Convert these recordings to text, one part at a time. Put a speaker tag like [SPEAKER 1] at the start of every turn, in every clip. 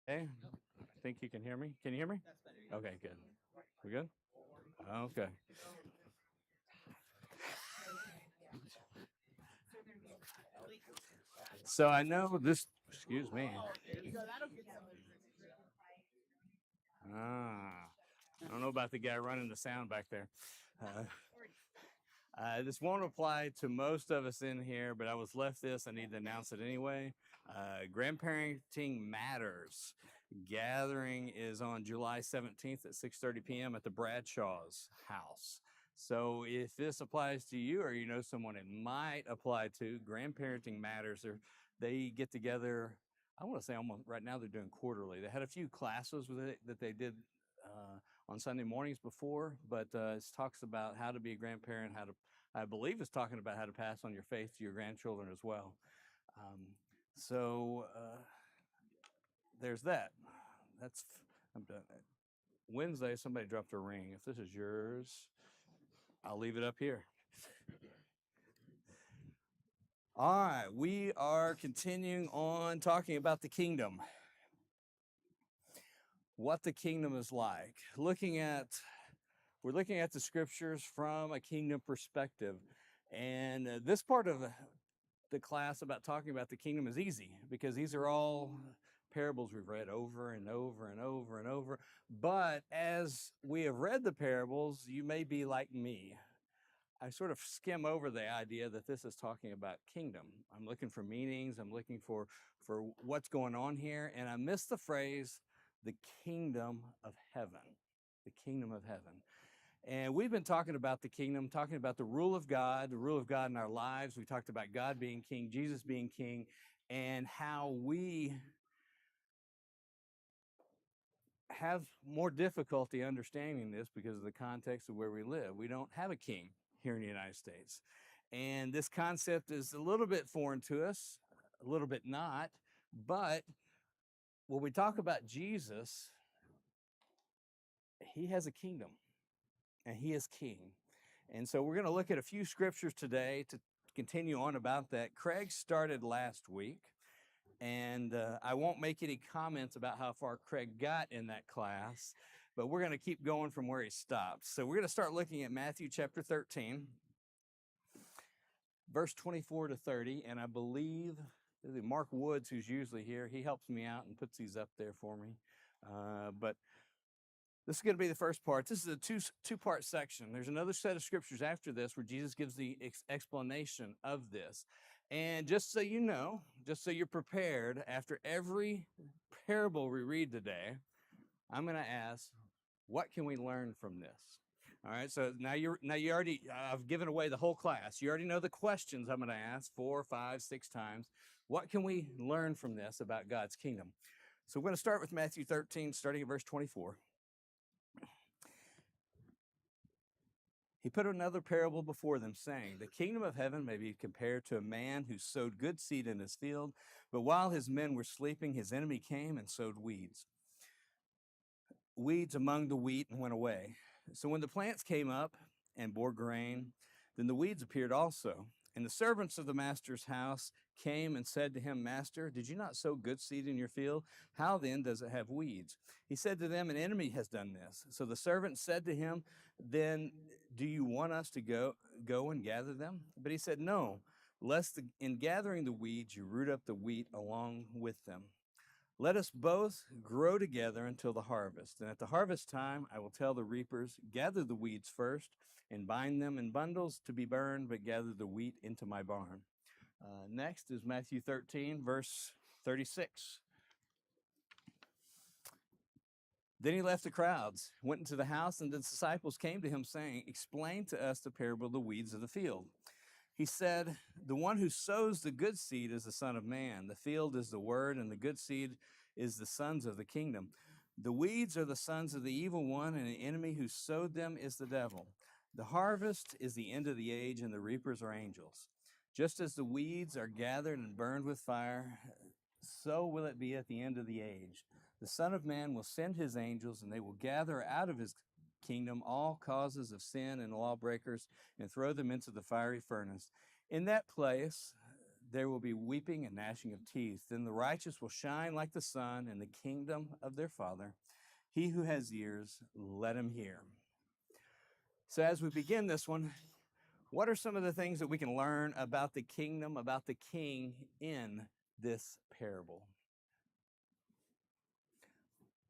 [SPEAKER 1] Okay, I think you can hear me. Can you hear me? Okay, good. We good? Okay. So I know this. Excuse me. Ah, I don't know about the guy running the sound back there. Uh, this won't apply to most of us in here, but I was left this. I need to announce it anyway. Grandparenting Matters gathering is on July 17th at 6:30 p.m. at the Bradshaw's house. So if this applies to you or you know someone it might apply to, Grandparenting Matters, they get together. I want to say almost right now they're doing quarterly. They had a few classes with it that they did on Sunday mornings before, but it talks about how to be a grandparent, how to I believe it's talking about how to pass on your faith to your grandchildren as well. Um, so there's that. That's I'm done. Wednesday, somebody dropped a ring. If this is yours, I'll leave it up here. All right, we are continuing on talking about the kingdom, what the kingdom is like. We're looking at the scriptures from a kingdom perspective, and this part of the class about talking about the kingdom is easy because these are all parables we've read over and over and over and over. But as we have read the parables, you may be like me. I sort of skim over the idea that this is talking about kingdom. I'm looking for meanings, I'm looking for what's going on here, and I miss the phrase the kingdom of heaven. The kingdom of heaven. And we've been talking about the kingdom, talking about the rule of God in our lives. We talked about God being king, Jesus being king, and how we have more difficulty understanding this because of the context of where we live. We don't have a king here in the United States. And this concept is a little bit foreign to us, a little bit not. But when we talk about Jesus, he has a kingdom and he is king. And so we're going to look at a few scriptures today to continue on about that. Craig started last week, and I won't make any comments about how far Craig got in that class, but we're going to keep going from where he stopped. So we're going to start looking at Matthew chapter 13, verse 24 to 30, and I believe Mark Woods, who's usually here, he helps me out and puts these up there for me. But this is going to be the first part. This is a two-part section. There's another set of scriptures after this where Jesus gives the explanation of this. And just so you know, just so you're prepared, after every parable we read today, I'm going to ask, what can we learn from this? All right, so now you already I've given away the whole class. You already know the questions I'm going to ask 4, 5, 6 times. What can we learn from this about God's kingdom? So we're going to start with Matthew 13, starting at verse 24. He put another parable before them, saying, the kingdom of heaven may be compared to a man who sowed good seed in his field, but while his men were sleeping, his enemy came and sowed weeds among the wheat and went away. So when the plants came up and bore grain, then the weeds appeared also. And the servants of the master's house came and said to him, Master, did you not sow good seed in your field? How then does it have weeds? He said to them, an enemy has done this. So the servant said to him, then do you want us to go and gather them? But he said, no, lest in gathering the weeds you root up the wheat along with them. Let us both grow together until the harvest. And at the harvest time, I will tell the reapers, gather the weeds first and bind them in bundles to be burned, but gather the wheat into my barn. Next is Matthew 13, verse 36. Then he left the crowds, went into the house, and the disciples came to him, saying, explain to us the parable of the weeds of the field. He said, the one who sows the good seed is the Son of Man. The field is the word, and the good seed is the sons of the kingdom. The weeds are the sons of the evil one, and the enemy who sowed them is the devil. The harvest is the end of the age, and the reapers are angels. Just as the weeds are gathered and burned with fire, so will it be at the end of the age. The Son of Man will send his angels, and they will gather out of his kingdom all causes of sin and lawbreakers and throw them into the fiery furnace. In that place, there will be weeping and gnashing of teeth. Then the righteous will shine like the sun in the kingdom of their Father. He who has ears, let him hear. So as we begin this one, what are some of the things that we can learn about the kingdom, about the king in this parable?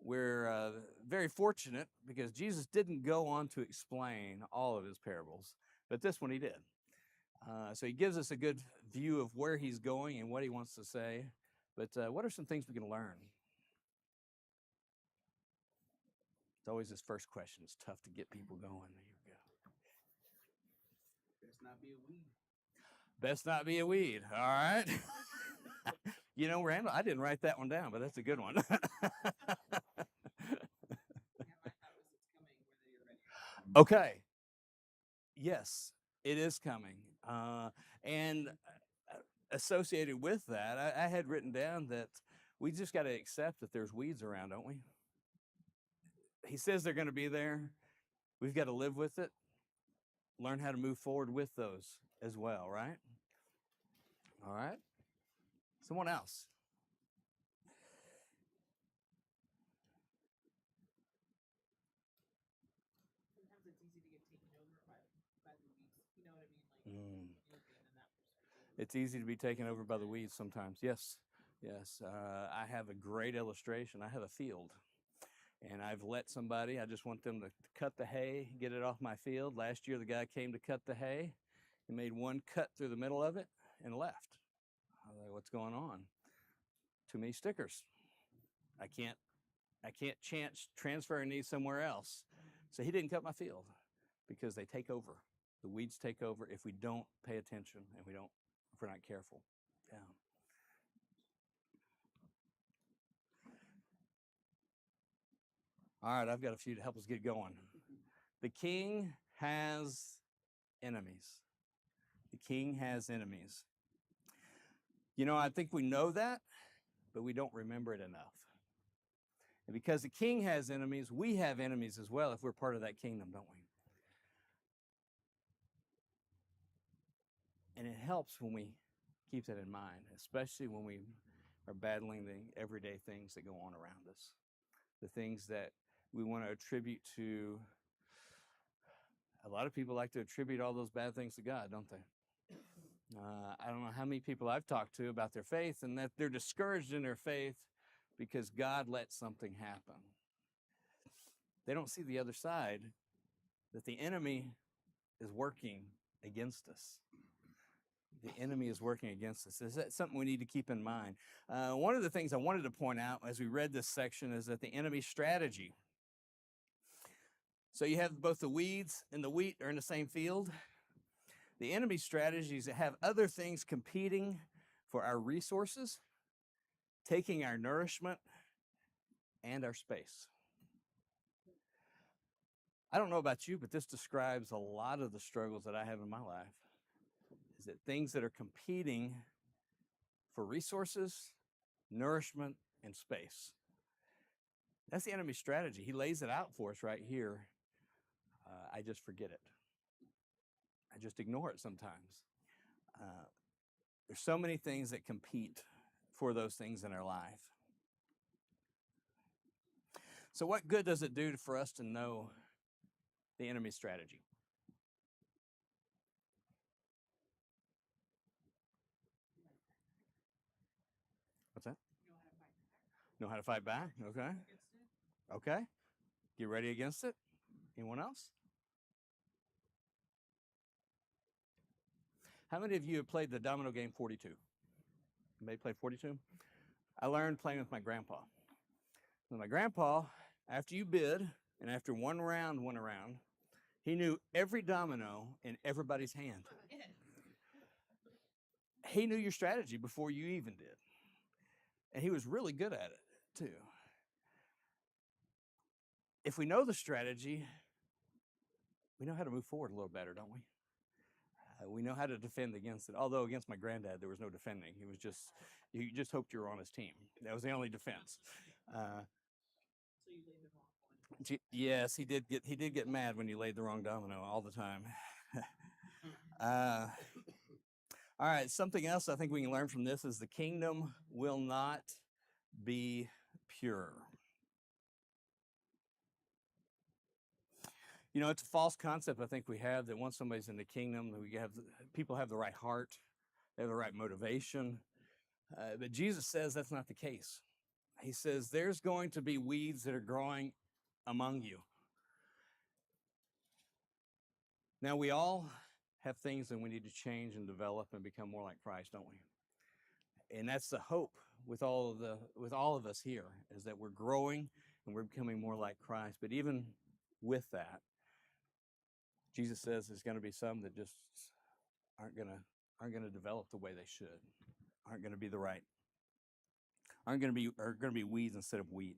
[SPEAKER 1] We're very fortunate because Jesus didn't go on to explain all of his parables, but this one he did. So he gives us a good view of where he's going and what he wants to say. But what are some things we can learn? It's always this first question. It's tough to get people going. Here we go.
[SPEAKER 2] Best not be a weed.
[SPEAKER 1] Best not be a weed. All right. You know, Randall, I didn't write that one down, but that's a good one.
[SPEAKER 2] Yeah, my thought was it's coming whether you're ready.
[SPEAKER 1] Okay. Yes, it is coming. And associated with that, I had written down that we just got to accept that there's weeds around, don't we? He says they're going to be there. We've got to live with it, learn how to move forward with those as well, right? All right. Someone else.
[SPEAKER 2] Sometimes it's easy to get taken over by the weeds. You know what I mean? Like looking in that perspective.
[SPEAKER 1] It's easy to be taken over by the weeds sometimes. Yes, yes. I have a great illustration. I have a field, and I've let somebody, I just want them to cut the hay, get it off my field. Last year, the guy came to cut the hay. He made one cut through the middle of it and left. I was like, what's going on? Too many stickers. I can't transfer these somewhere else. So he didn't cut my field because they take over. The weeds take over if we don't pay attention and if we're not careful. Yeah. All right, I've got a few to help us get going. The king has enemies. The king has enemies. You know, I think we know that, but we don't remember it enough. And because the king has enemies, we have enemies as well if we're part of that kingdom, don't we? And it helps when we keep that in mind, especially when we are battling the everyday things that go on around us, the things that we want to attribute to. A lot of people like to attribute all those bad things to God, don't they? I don't know how many people I've talked to about their faith and that they're discouraged in their faith because God let something happen. They don't see the other side, that the enemy is working against us. The enemy is working against us. Is that something we need to keep in mind? One of the things I wanted to point out as we read this section is that the enemy's strategy. So you have both the weeds and the wheat are in the same field. The enemy's strategy is to have other things competing for our resources, taking our nourishment and our space. I don't know about you, but this describes a lot of the struggles that I have in my life. Is that things that are competing for resources, nourishment, and space. That's the enemy's strategy. He lays it out for us right here. I just forget it. I just ignore it sometimes. There's so many things that compete for those things in our life. So what good does it do for us to know the enemy's strategy? What's that? Know how to fight back? Okay. Okay. Get ready against it. Anyone else? How many of you have played the domino game 42? Anybody play 42? I learned playing with my grandpa. With my grandpa, after you bid and after one round went around, he knew every domino in everybody's hand. He knew your strategy before you even did. And he was really good at it, too. If we know the strategy, we know how to move forward a little better, don't we? We know how to defend against it. Although against my granddad, there was no defending. He was you just hoped you were on his team. That was the only defense.
[SPEAKER 2] So you laid the wrong one.
[SPEAKER 1] Yes, he did get mad when you laid the wrong domino all the time. All right, something else I think we can learn from this is the kingdom will not be pure. You know, it's a false concept I think we have that once somebody's in the kingdom, people have the right heart, they have the right motivation. But Jesus says that's not the case. He says there's going to be weeds that are growing among you. Now, we all have things that we need to change and develop and become more like Christ, don't we? And that's the hope with all of us here, is that we're growing and we're becoming more like Christ. But even with that, Jesus says there's going to be some that just aren't going to develop the way they should, aren't going to be the right, are going to be weeds instead of wheat.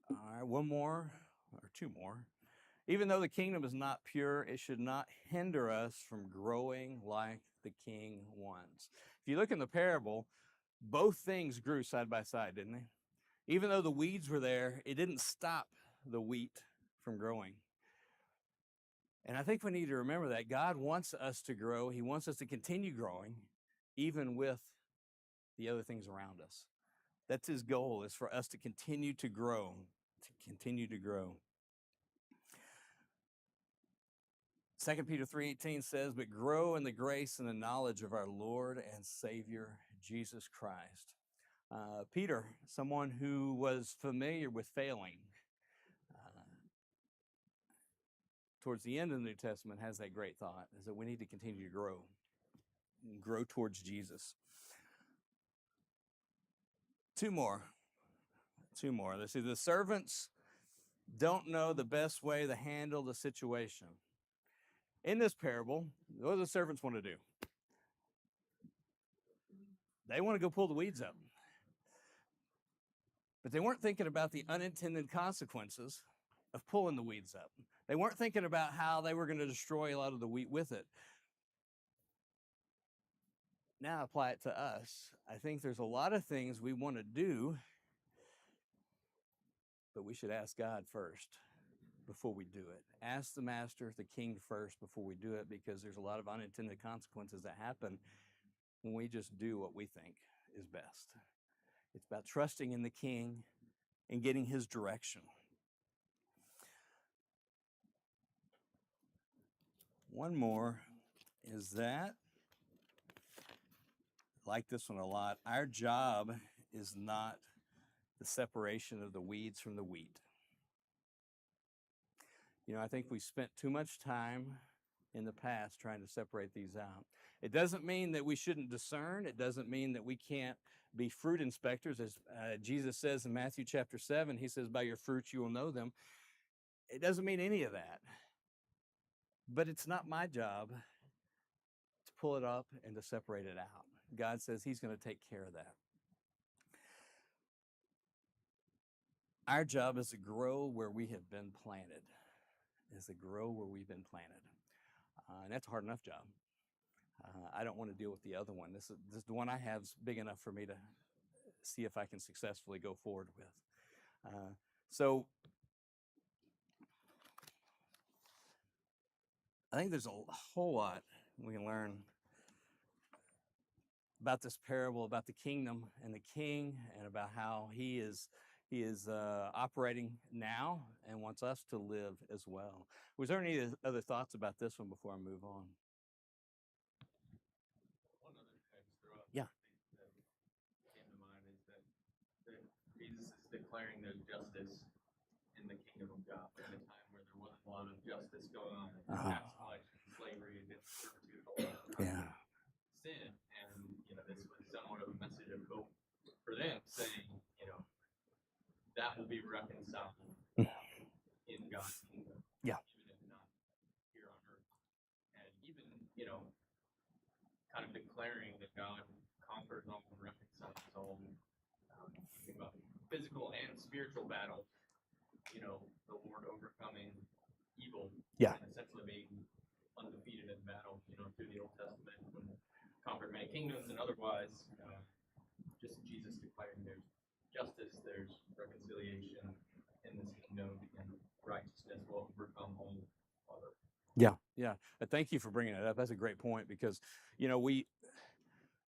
[SPEAKER 1] All right, one more or two more. Even though the kingdom is not pure, it should not hinder us from growing like the king wants. If you look in the parable, both things grew side by side, didn't they? Even though the weeds were there, it didn't stop the wheat from growing. And I think we need to remember that God wants us to grow. He wants us to continue growing, even with the other things around us. That's his goal, is for us to continue to grow, to continue to grow. 2 Peter 3:18 says, but grow in the grace and the knowledge of our Lord and Savior, Jesus Christ. Peter, someone who was familiar with failing, towards the end of the New Testament has that great thought, is that we need to continue to grow towards Jesus. Two more. Let's see. The servants don't know the best way to handle the situation. In this parable, what do the servants want to do? They want to go pull the weeds up. But they weren't thinking about the unintended consequences of pulling the weeds up. They weren't thinking about how they were going to destroy a lot of the wheat with it. Now apply it to us. I think there's a lot of things we want to do, but we should ask God first before we do it. Ask the master, the king first before we do it, because there's a lot of unintended consequences that happen when we just do what we think is best. It's about trusting in the king and getting his direction. One more is that, I like this one a lot, our job is not the separation of the weeds from the wheat. You know, I think we spent too much time in the past trying to separate these out. It doesn't mean that we shouldn't discern. It doesn't mean that we can't be fruit inspectors. As Jesus says in Matthew chapter 7, he says, by your fruits you will know them. It doesn't mean any of that. But it's not my job to pull it up and to separate it out. God says he's going to take care of that. Our job is to grow where we have been planted. And that's a hard enough job. I don't want to deal with the other one. This is the one I have is big enough for me to see if I can successfully go forward with. So I think there's a whole lot we can learn about this parable, about the kingdom and the king, and about how he is operating now and wants us to live as well. Was there any other thoughts about this one before I move on?
[SPEAKER 3] One other thing to throw out
[SPEAKER 1] Yeah.
[SPEAKER 3] that came to mind is that Jesus is declaring there's justice in the kingdom of God at a time where there wasn't a lot of justice going on. Tax collection, slavery, against servitude,
[SPEAKER 1] Yeah.
[SPEAKER 3] sin. And, this was somewhat of a message of hope for them, saying, that will be reconciled in God's kingdom.
[SPEAKER 1] Yeah.
[SPEAKER 3] Even if not here on earth. And even, kind of declaring that God conquers all and reconciles all. Think about physical and spiritual battle. The Lord overcoming evil.
[SPEAKER 1] Yeah.
[SPEAKER 3] And essentially being undefeated in battle, through the Old Testament, when conquered many kingdoms and otherwise, just Jesus declaring there's justice, there's reconciliation in this kingdom, and righteousness will overcome all other.
[SPEAKER 1] Yeah, yeah. Thank you for bringing it up. That's a great point because,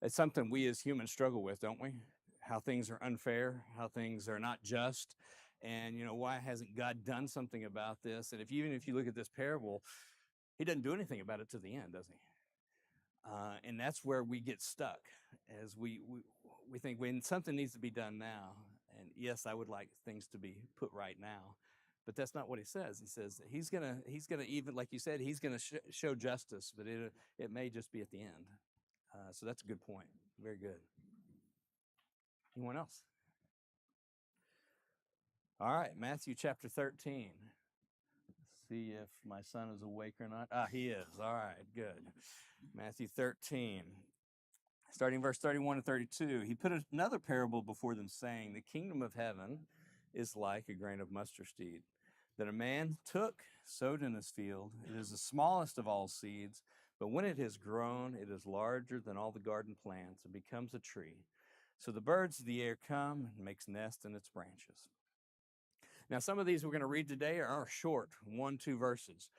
[SPEAKER 1] it's something we as humans struggle with, don't we? How things are unfair, how things are not just. And, why hasn't God done something about this? And even if you look at this parable, he doesn't do anything about it to the end, does he? And that's where we get stuck as we think when something needs to be done now. And yes, I would like things to be put right now, but that's not what he says. He says that he's gonna even like you said, he's gonna show justice, but it may just be at the end. So that's a good point. Very good. Anyone else? All right, Matthew chapter 13. Let's see if my son is awake or not. He is. All right, good. Matthew 13. Starting verse 31 and 32, he put another parable before them, saying, the kingdom of heaven is like a grain of mustard seed that a man took, sowed in his field. It is the smallest of all seeds, but when it has grown, it is larger than all the garden plants and becomes a tree. So the birds of the air come and makes nests in its branches. Now, some of these we're going to read today are short, 1-2 verses,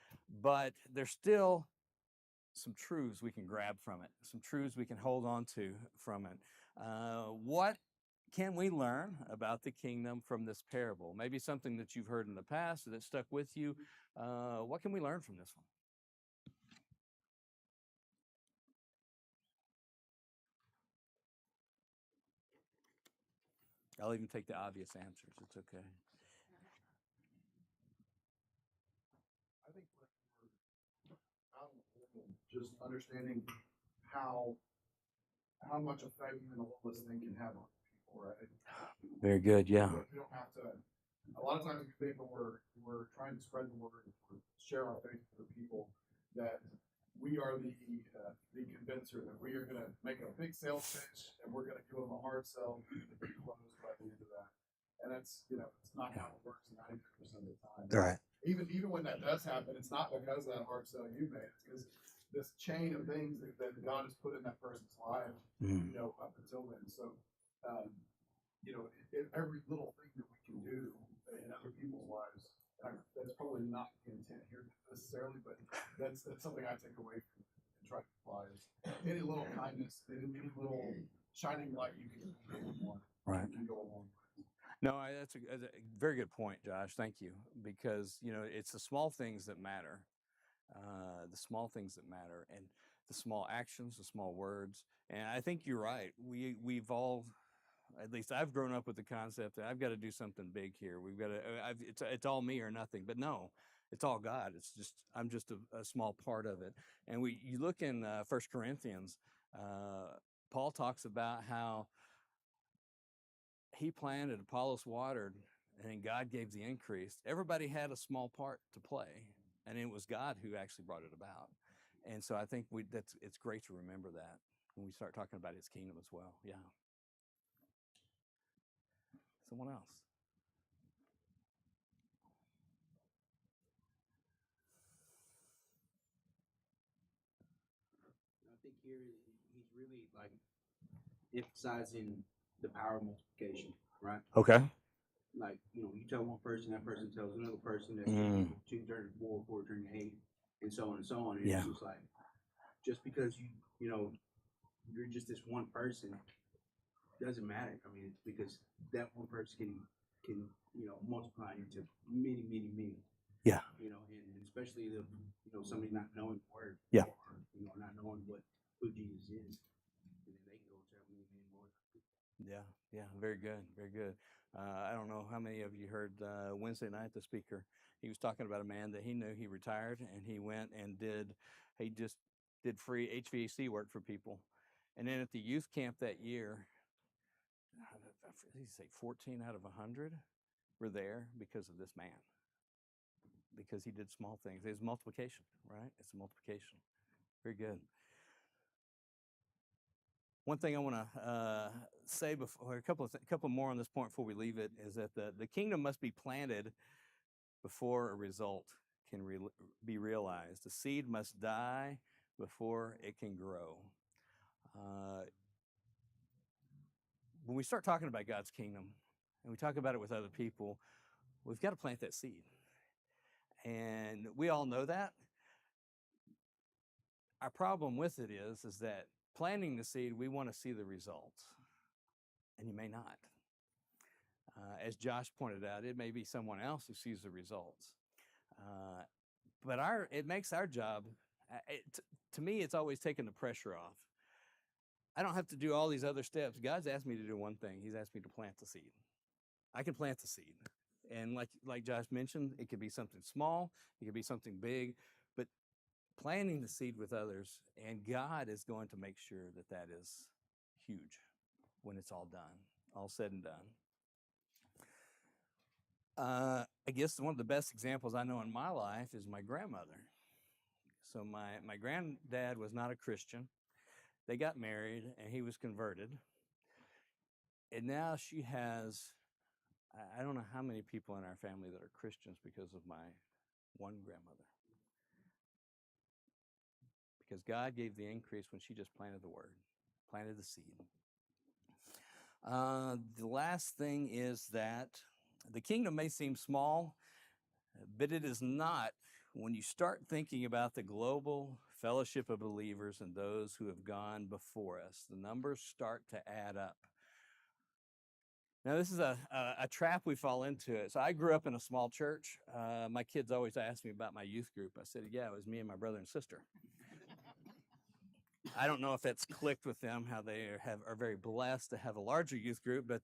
[SPEAKER 1] but they're still some truths we can grab from it, some truths we can hold on to from it. What can we learn about the kingdom from this parable? Maybe something that you've heard in the past that stuck with you. What can we learn from this one? I'll even take the obvious answers. It's okay.
[SPEAKER 4] I think just understanding how much effect even a littlest thing can have on people, right?
[SPEAKER 1] Very good. Yeah.
[SPEAKER 4] We don't have to. A lot of times we think when we're trying to spread the word, or share our faith with people, that we are the convincer, that we are going to make a big sales pitch and we're going to give them a hard sell and be closed by the end of that. And that's it's not how it works 99% of the time.
[SPEAKER 1] Right.
[SPEAKER 4] Even when that does happen, it's not because of that hard sell you made. It's because this chain of things that God has put in that person's life, up until then. So, every little thing that we can do in other people's lives, that's probably not the intent here necessarily, but that's something I take away from it and try to apply is any little kindness, any little shining light you can give someone,
[SPEAKER 1] Right.
[SPEAKER 4] can go a long way.
[SPEAKER 1] No, that's a very good point, Josh. Thank you. Because, it's the small things that matter. The small things that matter, and the small actions, the small words. And I think you're right. We've all, at least I've grown up with the concept that I've got to do something big here. We've got to, it's all me or nothing, but no, it's all God. I'm just a small part of it. And you look in 1 Corinthians, Paul talks about how he planted, Apollos watered, and then God gave the increase. Everybody had a small part to play, and it was God who actually brought it about. And so I think it's great to remember that when we start talking about his kingdom as well. Yeah. Someone else.
[SPEAKER 5] I think here he's really like emphasizing the power of multiplication, right?
[SPEAKER 1] Okay.
[SPEAKER 5] Like, you tell one person, that person tells another person, that's 2 turning 4, 4 turning 8, and so on and so on. And
[SPEAKER 1] Yeah.
[SPEAKER 5] it's just like, just because you're just this one person, doesn't matter. I mean, it's because that one person can multiply into many, many, many.
[SPEAKER 1] Yeah.
[SPEAKER 5] And especially somebody not knowing the word.
[SPEAKER 1] Yeah.
[SPEAKER 5] Or not knowing who Jesus is. And then they can go and tell me more.
[SPEAKER 1] Yeah. Yeah. Very good. Very good. I don't know how many of you heard Wednesday night, the speaker, he was talking about a man that he knew. He retired and he went and just did free HVAC work for people. And then at the youth camp that year, he say 14 out of 100 were there because of this man, because he did small things. It's multiplication, right? It's a multiplication. Very good. One thing I want to say before, a couple more on this point before we leave it, is that the kingdom must be planted before a result can be realized. The seed must die before it can grow. When we start talking about God's kingdom, and we talk about it with other people, we've got to plant that seed. And we all know that. Our problem with it is that planting the seed, we want to see the results, and you may not. As Josh pointed out, it may be someone else who sees the results. But it makes our job, to me, it's always taking the pressure off. I don't have to do all these other steps. God's asked me to do one thing. He's asked me to plant the seed. I can plant the seed. And like Josh mentioned, it could be something small, it could be something big, but planting the seed with others, and God is going to make sure that that is huge when it's all done, all said and done. I guess one of the best examples I know in my life is my grandmother. So my granddad was not a Christian. They got married, and he was converted. And now she has, I don't know how many people in our family that are Christians because of my one grandmother. Because God gave the increase when she just planted the word, planted the seed. The last thing is that the kingdom may seem small, but it is not when you start thinking about the global fellowship of believers and those who have gone before us. The numbers start to add up. Now, this is a trap we fall into. So I grew up in a small church. My kids always ask me about my youth group. I said, yeah, it was me and my brother and sister. I don't know if that's clicked with them, how they are very blessed to have a larger youth group, but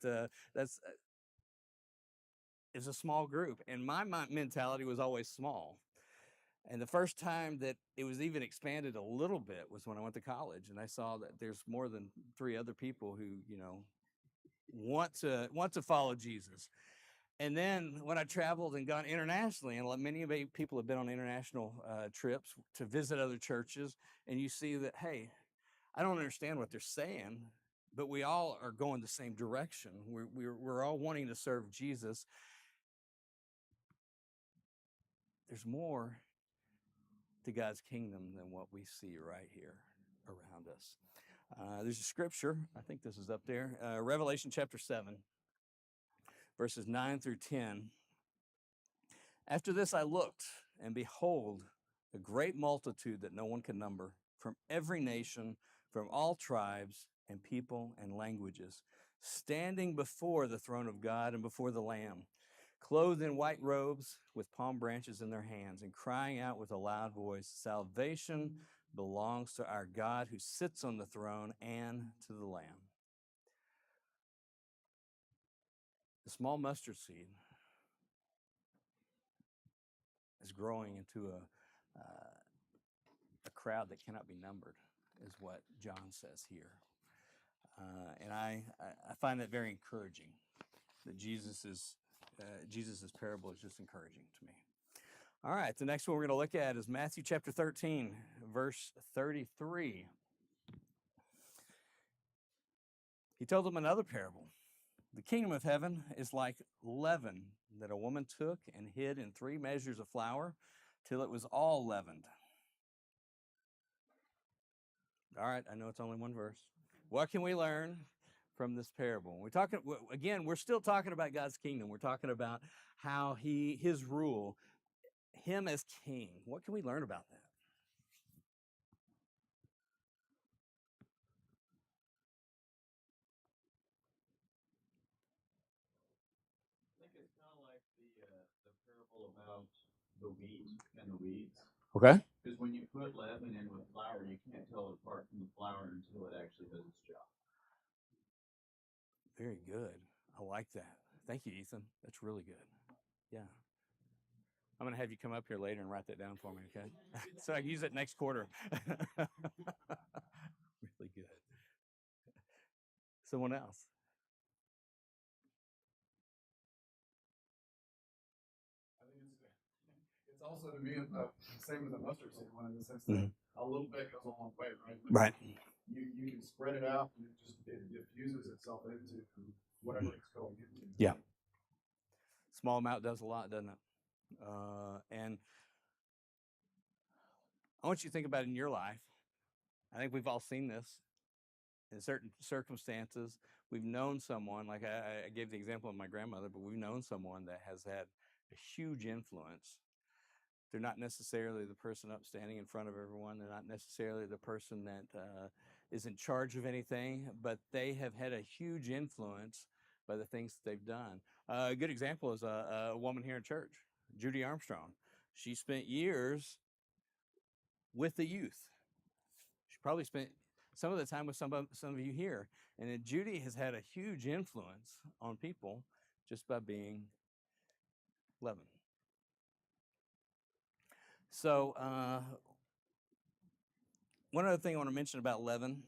[SPEAKER 1] it's a small group. And my mentality was always small. And the first time that it was even expanded a little bit was when I went to college, and I saw that there's more than 3 other people who, want to follow Jesus. And then when I traveled and gone internationally, and many people have been on international trips to visit other churches, and you see that, hey, I don't understand what they're saying, but we all are going the same direction. We're all wanting to serve Jesus. There's more to God's kingdom than what we see right here around us. There's a scripture, I think this is up there, Revelation chapter 7, verses 9 through 10. After this I looked, and behold, a great multitude that no one can number, from every nation, from all tribes and people and languages, standing before the throne of God and before the Lamb, clothed in white robes with palm branches in their hands, and crying out with a loud voice, salvation belongs to our God who sits on the throne and to the Lamb. The small mustard seed is growing into a crowd that cannot be numbered, is what John says here. And I find that very encouraging, that Jesus' parable is just encouraging to me. All right, the next one we're going to look at is Matthew chapter 13, verse 33. He told them another parable. The kingdom of heaven is like leaven that a woman took and hid in 3 measures of flour till it was all leavened. All right, I know it's only one verse. What can we learn from this parable? We're still talking about God's kingdom. We're talking about how his rule, him as king. What can we learn about that?
[SPEAKER 3] I think it's kind of like the parable about the wheat and the weeds.
[SPEAKER 1] Okay.
[SPEAKER 3] Because when you put leaven in with flour, you can't tell it apart from the flour until it actually does its job.
[SPEAKER 1] Very good. I like that. Thank you, Ethan. That's really good. Yeah. I'm going to have you come up here later and write that down for me, okay? So I can use it next quarter. Really good. Someone else?
[SPEAKER 4] I think it's also to me same as a mustard seed one, in the sense that a little bit goes a long way, right?
[SPEAKER 1] Right.
[SPEAKER 4] You can spread it out, and it diffuses itself into whatever it's going into.
[SPEAKER 1] Yeah. Small amount does a lot, doesn't it? And I want you to think about it in your life. I think we've all seen this. in certain circumstances, we've known someone, like I gave the example of my grandmother, but we've known someone that has had a huge influence. They're not necessarily the person up standing in front of everyone. They're not necessarily the person that is in charge of anything, but they have had a huge influence by the things that they've done. A good example is a woman here in church, Judy Armstrong. She spent years with the youth. She probably spent some of the time with some of you here. And then Judy has had a huge influence on people just by being Levin. So one other thing I want to mention about Levin,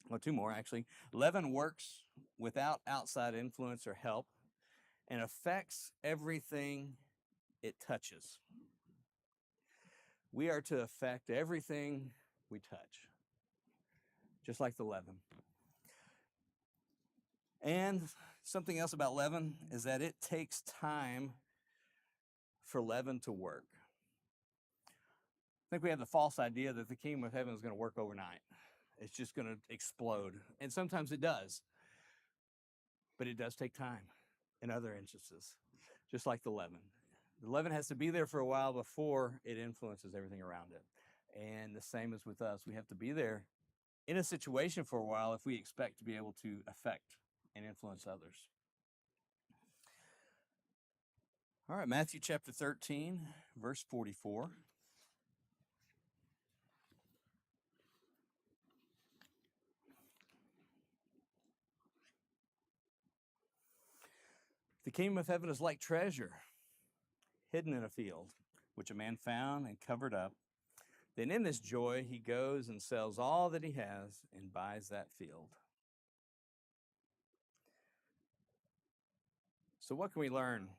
[SPEAKER 1] well, two more actually. Levin works without outside influence or help and affects everything it touches. We are to affect everything we touch, just like the leaven. And something else about leaven is that it takes time for leaven to work. I think we have the false idea that the kingdom of heaven is going to work overnight. It's just going to explode. And sometimes it does. But it does take time in other instances, just like the leaven. The leaven has to be there for a while before it influences everything around it. And the same is with us. We have to be there in a situation for a while if we expect to be able to affect and influence others. All right, Matthew chapter 13, verse 44. The kingdom of heaven is like treasure hidden in a field, which a man found and covered up. Then in this joy, he goes and sells all that he has and buys that field. So what can we learn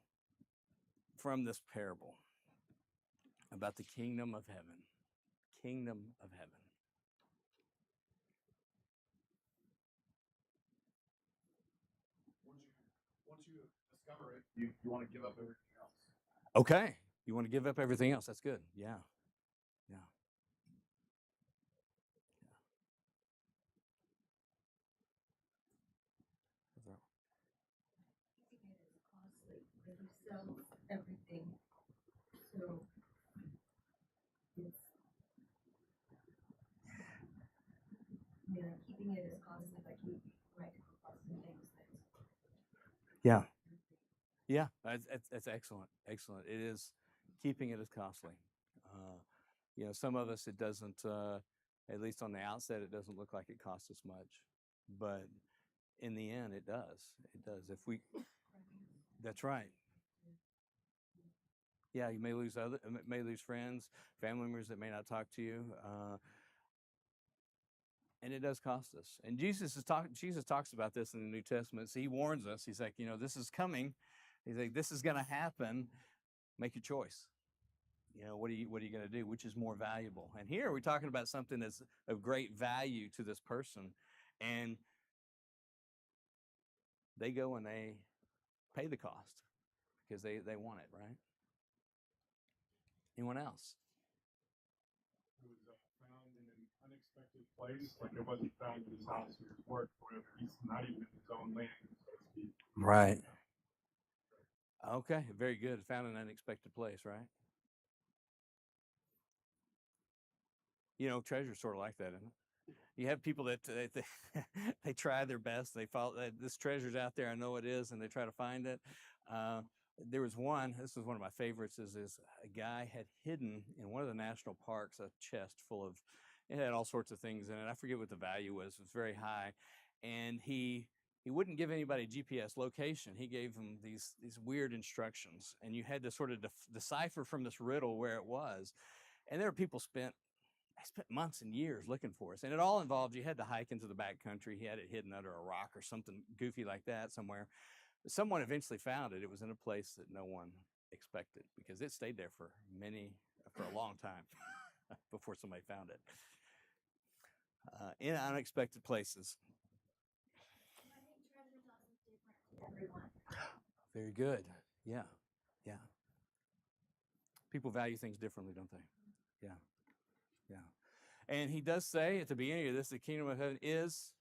[SPEAKER 1] from this parable about the kingdom of heaven? Kingdom of heaven.
[SPEAKER 4] Once you discover it, you want to give up everything else.
[SPEAKER 1] Okay. You want to give up everything else. That's good. Yeah. Yeah.
[SPEAKER 6] It is costly. It sells everything. So it's, keeping it is costly, like you might come across some things that.
[SPEAKER 1] Yeah. Yeah. That's excellent. Excellent. It is, keeping it is costly. Some of us, it doesn't, at least on the outset, it doesn't look like it costs us much. But in the end, it does. It does. That's right. Yeah, you may lose friends, family members that may not talk to you, and it does cost us. And Jesus talks about this in the New Testament. So he warns us. He's like, this is coming. He's like, this is going to happen. Make your choice. What are you going to do? Which is more valuable? And here we're talking about something that's of great value to this person, and they go and they pay the cost because they want it, right? Anyone else?
[SPEAKER 7] It was found in an unexpected place, like it wasn't found in his house or his work or whatever. He's not even in his own land, so to speak.
[SPEAKER 1] Right. Okay, very good. Found in an unexpected place, right? Treasure's sort of like that, isn't it? You have people that they try their best. They follow that this treasure's out there. I know it is, and they try to find it. There was one. This was one of my favorites. Is a guy had hidden in one of the national parks a chest full of. It had all sorts of things in it. I forget what the value was. It was very high, and he wouldn't give anybody GPS location. He gave them these weird instructions, and you had to sort of decipher from this riddle where it was. And there were people spent months and years looking for us. And it all involved, you had to hike into the back country. He had it hidden under a rock or something goofy like that somewhere. Someone eventually found it. It was in a place that no one expected because it stayed there for a long time before somebody found it. In unexpected places.
[SPEAKER 6] I think treasure hunt is different to everyone.
[SPEAKER 1] Very good. Yeah. Yeah. People value things differently, don't they? Yeah. Yeah. And he does say at the beginning of this, the kingdom of heaven is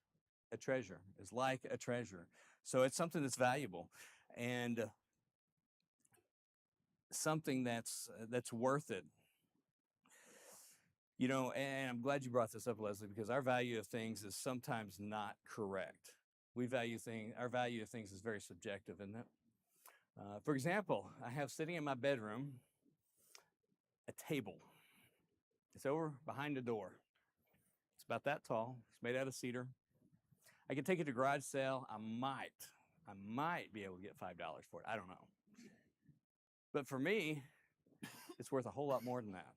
[SPEAKER 1] a treasure. It's like a treasure. So it's something that's valuable, and something that's worth it. You know, and I'm glad you brought this up, Leslie, because our value of things is sometimes not correct. Our value of things is very subjective, isn't it? For example, I have sitting in my bedroom a table. It's over behind the door. It's about that tall. It's made out of cedar. I can take it to garage sale. I might be able to get $5 for it. I don't know. But for me, it's worth a whole lot more than that.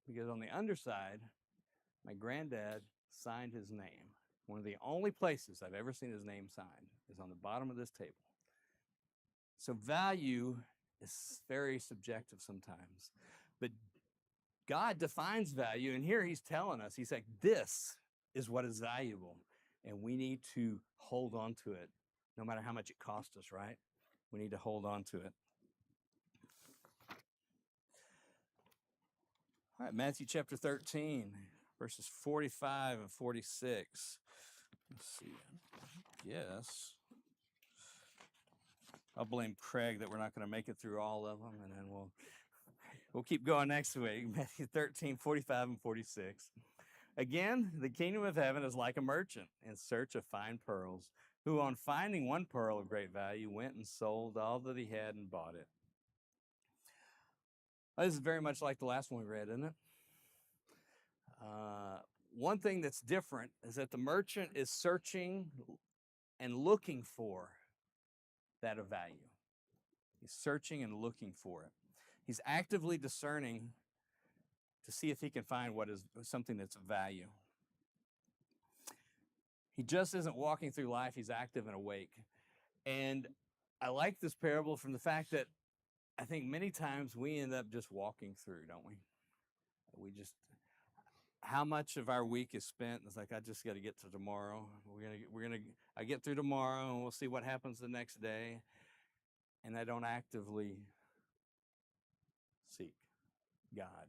[SPEAKER 1] Because on the underside, my granddad signed his name. One of the only places I've ever seen his name signed is on the bottom of this table. So value is very subjective sometimes. But God defines value, and here he's telling us, he's like, this is what is valuable, and we need to hold on to it, no matter how much it costs us, right? We need to hold on to it. All right, Matthew chapter 13, verses 45 and 46. Let's see. Yes. I'll blame Craig that we're not going to make it through all of them, and then we'll keep going next week. Matthew 13, 45 and 46. Again, the kingdom of heaven is like a merchant in search of fine pearls, who on finding one pearl of great value went and sold all that he had and bought it. This is very much like the last one we read, isn't it? One thing that's different is that the merchant is searching and looking for that of value. He's searching and looking for it. He's actively discerning to see if he can find what is something that's of value. He just isn't walking through life, he's active and awake. And I like this parable from the fact that I think many times we end up just walking through, don't we? How much of our week is spent? It's like, I just got to get to tomorrow. I get through tomorrow and we'll see what happens the next day. And I don't actively seek God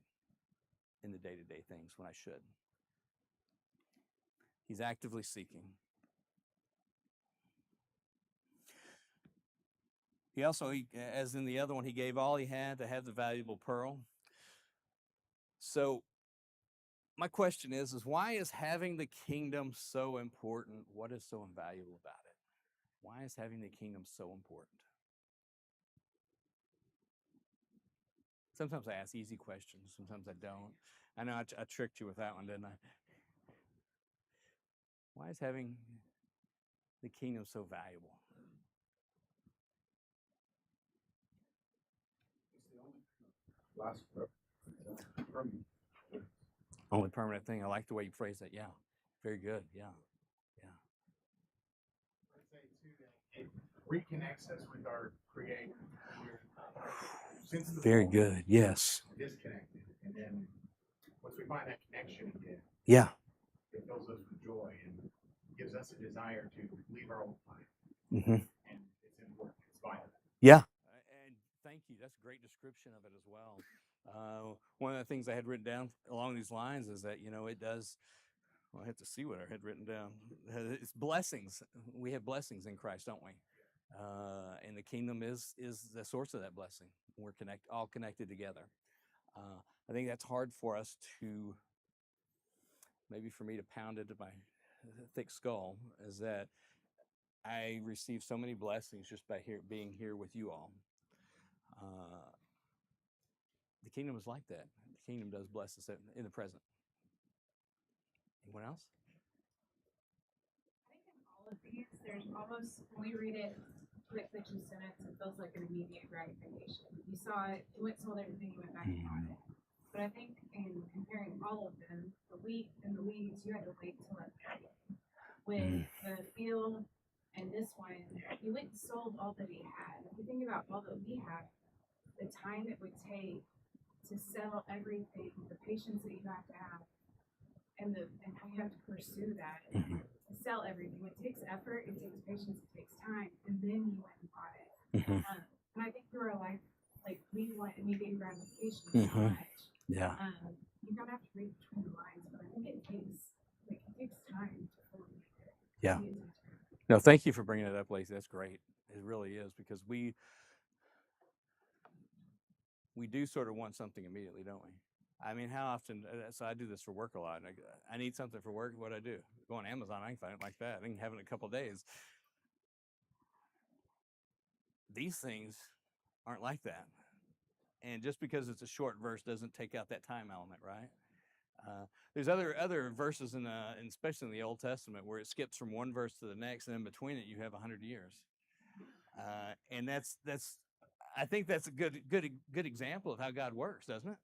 [SPEAKER 1] in the day-to-day things when I should. He's actively seeking. He also, as in the other one, he gave all he had to have the valuable pearl. So my question is why is having the kingdom so important? What is so invaluable about it? Why is having the kingdom so important? Sometimes I ask easy questions. Sometimes I don't. I know I tricked you with that one, didn't I? Why is having the kingdom so valuable? Only permanent thing. I like the way you phrase that. Yeah. Very good. Yeah.
[SPEAKER 4] I'd say too that it reconnects us with our Creator. Since the
[SPEAKER 1] Very
[SPEAKER 4] fall,
[SPEAKER 1] good. Yes.
[SPEAKER 4] disconnected, and then once we find that connection again,
[SPEAKER 1] Yeah.
[SPEAKER 4] it fills us with joy and gives us a desire to leave our old life.
[SPEAKER 1] Mm-hmm.
[SPEAKER 4] And it's important. It's vital.
[SPEAKER 1] Yeah. And thank you. That's a great description of it as well. One of the things I had written down along these lines is that, it does, I have to see what I had written down. It's blessings. We have blessings in Christ, don't we? And the kingdom is the source of that blessing. We're all connected together. I think that's hard for us to, maybe for me to pound into my thick skull, is that I receive so many blessings just by being here with you all. The kingdom is like that. The kingdom does bless us in the present. Anyone else?
[SPEAKER 8] I think in all of these, there's almost, when we read it, quick fiction sentence, it feels like an immediate gratification. You saw it, you went, sold everything, you went back and bought it. But I think in comparing all of them, the wheat and the weeds, you had to wait till it happened. With the field and this one, you went and sold all that he had. If you think about all that we have, the time it would take to sell everything, the patience that you have to have, and how you have to pursue that, to sell everything. It takes effort, it takes patience, it takes time, and then you went and bought it. And I think through our life, like, we want immediate gratification so much.
[SPEAKER 1] Yeah.
[SPEAKER 8] You don't have to read between the lines, but I think it takes time to fully make it.
[SPEAKER 1] Yeah.
[SPEAKER 8] Use it.
[SPEAKER 1] No, thank you for bringing it up, Lacey. That's great. It really is, because we do sort of want something immediately, don't we? I mean, how often? So I do this for work a lot. I need something for work. What do I do? Go on Amazon. I can find it like that. I can have it in a couple of days. These things aren't like that. And just because it's a short verse doesn't take out that time element, right? There's other verses in especially in the Old Testament, where it skips from one verse to the next, and in between it you have 100 years. And that's I think that's a good example of how God works, doesn't it?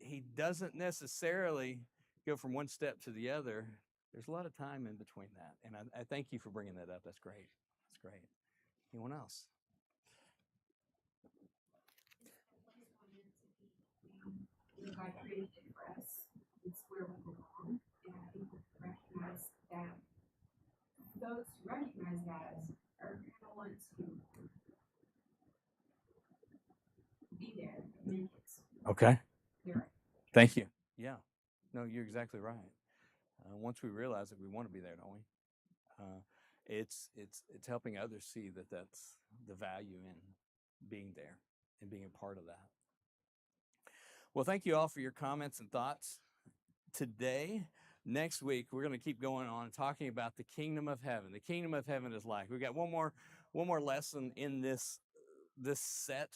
[SPEAKER 1] He doesn't necessarily go from one step to the other. There's a lot of time in between that, and I thank you for bringing that up. That's great. That's great. Anyone else?
[SPEAKER 8] God created it for us. It's where we belong. And I think we recognize that those who recognize that are going to want to be there and make it.
[SPEAKER 1] Okay.
[SPEAKER 8] There.
[SPEAKER 1] Thank you. Yeah. No, you're exactly right. Once we realize that, we want to be there, don't we? It's helping others see that that's the value in being there and being a part of that. Well, thank you all for your comments and thoughts today. Next week, we're going to keep going on talking about the kingdom of heaven. The kingdom of heaven is like. We've got one more lesson in this set.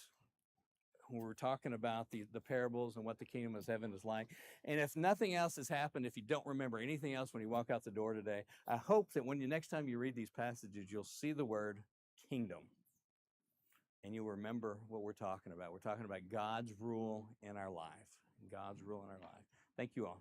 [SPEAKER 1] We're talking about the parables and what the kingdom of heaven is like. And if nothing else has happened, if you don't remember anything else when you walk out the door today, I hope that next time you read these passages, you'll see the word kingdom. And you'll remember what we're talking about. We're talking about God's rule in our life. God's rule in our life. Thank you all.